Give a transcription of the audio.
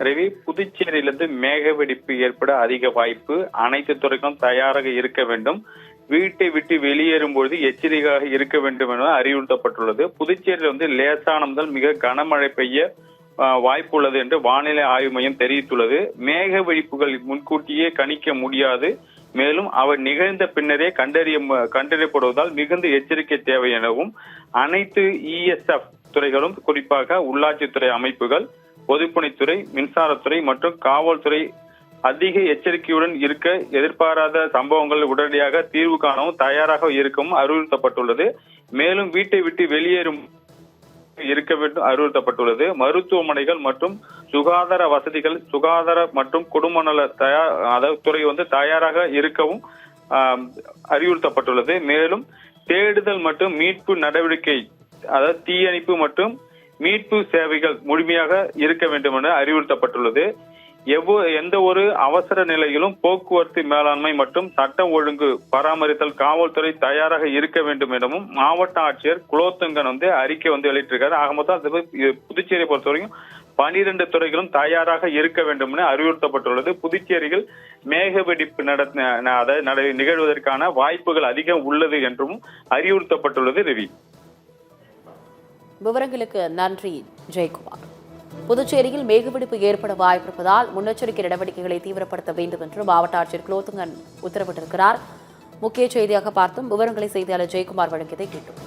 ரவி, புதுச்சேரியிலிருந்து மேக வெடிப்பு ஏற்பட அதிக வாய்ப்பு, அனைத்து துறைகளும் தயாராக இருக்க வேண்டும். வீட்டை விட்டு வெளியேறும் பொழுது எச்சரிக்கையாக இருக்க வேண்டும் என அறிவுறுத்தப்பட்டுள்ளது. புதுச்சேரியில் லேசான முதல் மிக கனமழை பெய்ய வாய்ப்பு உள்ளது என்று வானிலை ஆய்வு மையம் தெரிவித்துள்ளது. மேக வெடிப்புகள் முன்கூட்டியே கணிக்க முடியாது, மேலும் அவை நிகழ்ந்த பின்னரே கண்டறியப்படுவதால் மிகுந்த எச்சரிக்கை தேவை எனவும் அனைத்து ESF துறைகளும், குறிப்பாக உள்ளாட்சித்துறை அமைப்புகள், பொதுப்பணித்துறை, மின்சாரத்துறை மற்றும் காவல்துறை அதிக எச்சரிக்கையுடன் இருக்க, எதிர்பாராத சம்பவங்கள் உடனடியாக தீர்வு காணவும் தயாராக இருக்கவும் அறிவுறுத்தப்பட்டுள்ளது. மேலும் வீட்டை விட்டு வெளியேறும் இருக்க வேண்டும் அறிவுறுத்தப்பட்டுள்ளது. மருத்துவமனைகள் மற்றும் சுகாதார வசதிகள், சுகாதார மற்றும் குடும்ப நல துறை தயாராக இருக்கவும் அறிவுறுத்தப்பட்டுள்ளது. மேலும் தேடுதல் மற்றும் மீட்பு நடவடிக்கை, அதாவது தீயணைப்பு மற்றும் மீட்பு சேவைகள் முழுமையாக இருக்க வேண்டும் என அறிவுறுத்தப்பட்டுள்ளது. எந்த ஒரு அவசர நிலையிலும் போக்குவரத்து மேலாண்மை மற்றும் சட்ட ஒழுங்கு பராமரித்தல் காவல்துறை தயாராக இருக்க வேண்டும் எனவும் மாவட்ட ஆட்சியர் குலோத்துங்கன் அறிக்கை வெளியிட்டிருக்காரு. ஆக மொத்தம் புதுச்சேரியை பொறுத்தவரைக்கும் 12 துறைகளும் தயாராக இருக்க வேண்டும் என அறிவுறுத்தப்பட்டுள்ளது. புதுச்சேரியில் மேக வெடிப்பு நிகழ்வதற்கான வாய்ப்புகள் அதிகம் உள்ளது என்றும் அறிவுறுத்தப்பட்டுள்ளது. ரவி, விவரங்களுக்கு நன்றி ஜெயக்குமார். புதுச்சேரியில் மேகவெடிப்பு ஏற்பட வாய்ப்பிருப்பதால் முன்னெச்சரிக்கை நடவடிக்கைகளை தீவிரப்படுத்த வேண்டும் என்று மாவட்ட ஆட்சியர் குலோத்துங்கன் உத்தரவிட்டிருக்கிறார். முக்கிய செய்தியாக பார்த்தும் விவரங்களை செய்தியாளர் ஜெயக்குமார் வழங்கியதை கேட்டோம்.